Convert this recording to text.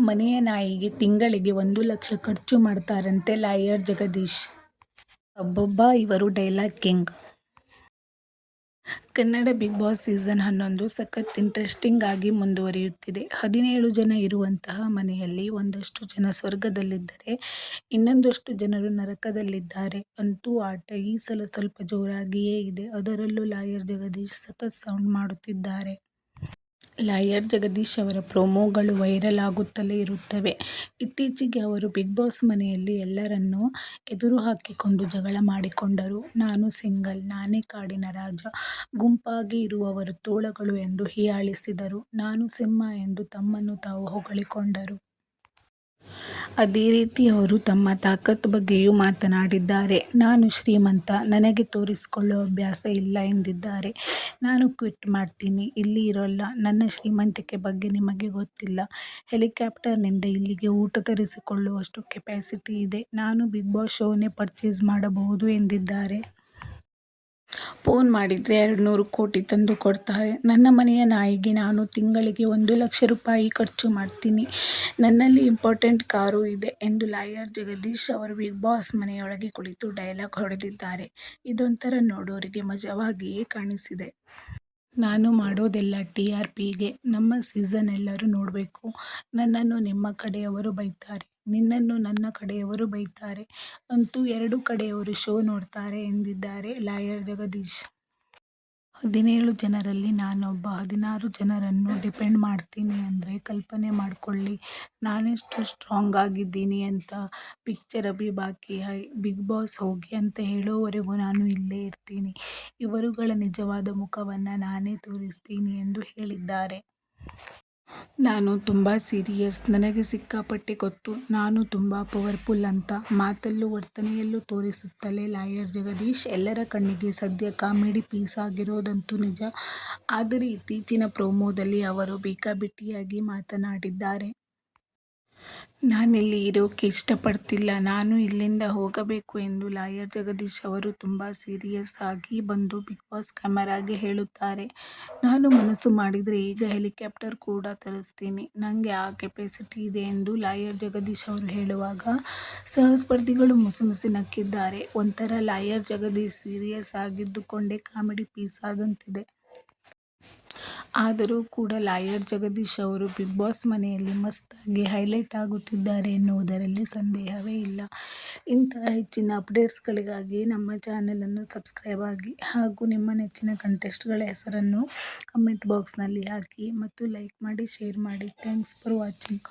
ಮನೆಯ ನಾಯಿಗೆ ತಿಂಗಳಿಗೆ 1 ಲಕ್ಷ ಖರ್ಚು ಮಾಡ್ತಾರಂತೆ ಲಾಯರ್ ಜಗದೀಶ್. ಅಬ್ಬಬ್ಬಾ ಇವರು dialogue king. Kannada big boss season 11 ಸಖತ್ ಇಂಟ್ರೆಸ್ಟಿಂಗ್ ಆಗಿ ಮುಂದುವರಿಯುತ್ತಿದೆ. 17 ಜನ ಇರುವಂತಹ ಮನೆಯಲ್ಲಿ ಒಂದಷ್ಟು ಜನ ಸ್ವರ್ಗದಲ್ಲಿದ್ದರೆ ಇನ್ನೊಂದಷ್ಟು ಜನರು ನರಕದಲ್ಲಿದ್ದಾರೆ. ಅಂತೂ ಆಟ ಈ ಸಲ ಸ್ವಲ್ಪ ಜೋರಾಗಿಯೇ ಇದೆ. ಅದರಲ್ಲೂ ಲಾಯರ್ ಜಗದೀಶ್ ಸಖತ್ ಸೌಂಡ್ ಮಾಡುತ್ತಿದ್ದಾರೆ. ಲಾಯರ್ ಜಗದೀಶ್ ಅವರ ಪ್ರೊಮೋಗಳು ವೈರಲ್ ಆಗುತ್ತಲೇ ಇರುತ್ತವೆ. ಇತ್ತೀಚೆಗೆ ಅವರು ಬಿಗ್ ಬಾಸ್ ಮನೆಯಲ್ಲಿ ಎಲ್ಲರನ್ನೂ ಎದುರು ಹಾಕಿಕೊಂಡು ಜಗಳ ಮಾಡಿಕೊಂಡರು. ನಾನು ಸಿಂಗಲ್, ನಾನೇ ಕಾಡಿನ ರಾಜ, ಗುಂಪಾಗಿ ಇರುವವರು ತೋಳಗಳು ಎಂದು ಹೀಯಾಳಿಸಿದರು. ನಾನು ಸಿಂಹ ಎಂದು ತಮ್ಮನ್ನು ತಾವು ಹೊಗಳಿಕೊಂಡರು. ಅದೇ ರೀತಿ ಅವರು ತಮ್ಮ ತಾಕತ್ತು ಬಗ್ಗೆಯೂ ಮಾತನಾಡಿದ್ದಾರೆ. ನಾನು ಶ್ರೀಮಂತ, ನನಗೆ ತೋರಿಸಿಕೊಳ್ಳುವ ಅಭ್ಯಾಸ ಇಲ್ಲ ಎಂದಿದ್ದಾರೆ. ನಾನು ಕ್ವಿಟ್ ಮಾಡ್ತೀನಿ, ಇಲ್ಲಿ ಇರೋಲ್ಲ. ನನ್ನ ಶ್ರೀಮಂತಿಕೆ ಬಗ್ಗೆ ನಿಮಗೆ ಗೊತ್ತಿಲ್ಲ. ಹೆಲಿಕಾಪ್ಟರ್ನಿಂದ ಇಲ್ಲಿಗೆ ಊಟ ತರಿಸಿಕೊಳ್ಳುವಷ್ಟು ಕೆಪಾಸಿಟಿ ಇದೆ. ನಾನು ಬಿಗ್ ಬಾಸ್ ಶೋನೇ ಪರ್ಚೇಸ್ ಮಾಡಬಹುದು ಎಂದಿದ್ದಾರೆ. ಫೋನ್ ಮಾಡಿದ್ರೆ 200 ಕೋಟಿ ತಂದು ಕೊಡ್ತಾರೆ. ನನ್ನ ಮನೆಯ ನಾಯಿಗೆ ನಾನು ತಿಂಗಳಿಗೆ 1 ಲಕ್ಷ ರೂಪಾಯಿ ಖರ್ಚು ಮಾಡ್ತೀನಿ. ನನ್ನಲ್ಲಿ ಇಂಪೋರ್ಟೆಡ್ ಕಾರು ಇದೆ ಎಂದು ಲಾಯರ್ ಜಗದೀಶ್ ಅವರು ಬಿಗ್ ಬಾಸ್ ಮನೆಯೊಳಗೆ ಕುಳಿತು ಡೈಲಾಗ್ ಹೊಡೆದಿದ್ದಾರೆ. ಇದೊಂಥರ ನೋಡೋರಿಗೆ ಮಜವಾಗಿಯೇ ಕಾಣಿಸಿದೆ. ನಾನು ಮಾಡೋದೆಲ್ಲ TRPಗೆ. ನಮ್ಮ ಸೀಸನ್ ಎಲ್ಲರೂ ನೋಡ್ಬೇಕು. ನನ್ನನ್ನು ನಿಮ್ಮ ಕಡೆಯವರು ಬೈತಾರೆ, ನಿನ್ನನ್ನು ನನ್ನ ಕಡೆಯವರು ಬೈತಾರೆ. ಅಂತೂ 2 ಕಡೆಯವರು ಶೋ ನೋಡ್ತಾರೆ ಎಂದಿದ್ದಾರೆ ಲಾಯರ್ ಜಗದೀಶ್. 17 ಜನರಲ್ಲಿ ನಾನೊಬ್ಬ. 16 ಜನರನ್ನು ಡಿಪೆಂಡ್ ಮಾಡ್ತೀನಿ ಅಂದ್ರೆ ಕಲ್ಪನೆ ಮಾಡ್ಕೊಳ್ಳಿ ನಾನೆಷ್ಟು ಸ್ಟ್ರಾಂಗ್ ಆಗಿದ್ದೀನಿ ಅಂತ. ಪಿಕ್ಚರ್ ಅಭಿ ಬಾಕಿ ಹೈ, ಬಿಗ್ ಬಾಸ್ ಹೋಗಿ ಅಂತ ಹೇಳೋವರೆಗೂ ನಾನು ಇಲ್ಲೇ ಇರ್ತೀನಿ. ಇವರುಗಳ ನಿಜವಾದ ಮುಖವನ್ನ ನಾನೇ ತೋರಿಸ್ತೀನಿ ಎಂದು ಹೇಳಿದ್ದಾರೆ. ನಾನು ತುಂಬಾ ಸೀರಿಯಸ್, ನನಗೆ ಸಿಕ್ಕಾಪಟ್ಟೆ ಗೊತ್ತು. ನಾನು ತುಂಬಾ ಪವರ್ಫುಲ್ ಅಂತ ಮಾತಲ್ಲೂ ವರ್ತನೆಯಲ್ಲೂ ತೋರಿಸುತ್ತಲೇ ಲಾಯರ್ ಜಗದೀಶ್ ಎಲ್ಲರ ಕಣ್ಣಿಗೆ ಸದ್ಯ ಕಾಮಿಡಿ ಪೀಸ್ ಆಗಿರೋದಂತೂ ನಿಜ. ಆದರೆ ಇತ್ತೀಚಿನ ಪ್ರೊಮೋದಲ್ಲಿ ಅವರು ಬೇಕಾಬಿಟ್ಟಿಯಾಗಿ ಮಾತನಾಡಿದ್ದಾರೆ. ನಾನಿಲ್ಲಿ ಇರೋಕೆ ಇಷ್ಟಪಡ್ತಿಲ್ಲ, ನಾನು ಇಲ್ಲಿಂದ ಹೋಗಬೇಕು ಎಂದು ಲಾಯರ್ ಜಗದೀಶ್ ಅವರು ತುಂಬಾ ಸೀರಿಯಸ್ ಆಗಿ ಬಂದು ಬಿಗ್ ಬಾಸ್ ಕ್ಯಾಮೆರಾಗೆ ಹೇಳುತ್ತಾರೆ. ನಾನು ಮನಸ್ಸು ಮಾಡಿದ್ರೆ ಈಗ ಹೆಲಿಕಾಪ್ಟರ್ ಕೂಡ ತರಿಸ್ತೀನಿ. ನಂಗೆ ಆ ಕೆಪಾಸಿಟಿ ಇದೆ ಎಂದು ಲಾಯರ್ ಜಗದೀಶ್ ಅವರು ಹೇಳುವಾಗ ಸಹಸ್ಪರ್ಧಿಗಳು ಮುಸುಮುಸಿ ನಕ್ಕಿದ್ದಾರೆ. ಒಂಥರ ಲಾಯರ್ ಜಗದೀಶ್ ಸೀರಿಯಸ್ ಆಗಿದ್ದುಕೊಂಡೇ ಕಾಮಿಡಿ ಪೀಸ್ ಆದಂತಿದೆ. ಆದರೂ ಕೂಡ ಲಾಯರ್ ಜಗದೀಶ್ ಅವರು ಬಿಗ್ ಬಾಸ್ ಮನೆಯಲ್ಲಿ ಮಸ್ತಾಗಿ ಹೈಲೈಟ್ ಆಗುತ್ತಿದ್ದಾರೆ ಎನ್ನುವುದರಲ್ಲಿ ಸಂದೇಹವೇ ಇಲ್ಲ. ಇಂತಹ ಹೆಚ್ಚಿನ ಅಪ್ಡೇಟ್ಸ್ಗಳಿಗಾಗಿ ನಮ್ಮ ಚಾನೆಲನ್ನು ಸಬ್ಸ್ಕ್ರೈಬ್ ಆಗಿ ಹಾಗೂ ನಿಮ್ಮ ನೆಚ್ಚಿನ ಕಂಟೆಸ್ಟ್ಗಳ ಹೆಸರನ್ನು ಕಮೆಂಟ್ ಬಾಕ್ಸ್ನಲ್ಲಿ ಹಾಕಿ ಮತ್ತು ಲೈಕ್ ಮಾಡಿ, ಶೇರ್ ಮಾಡಿ. Thanks for watching.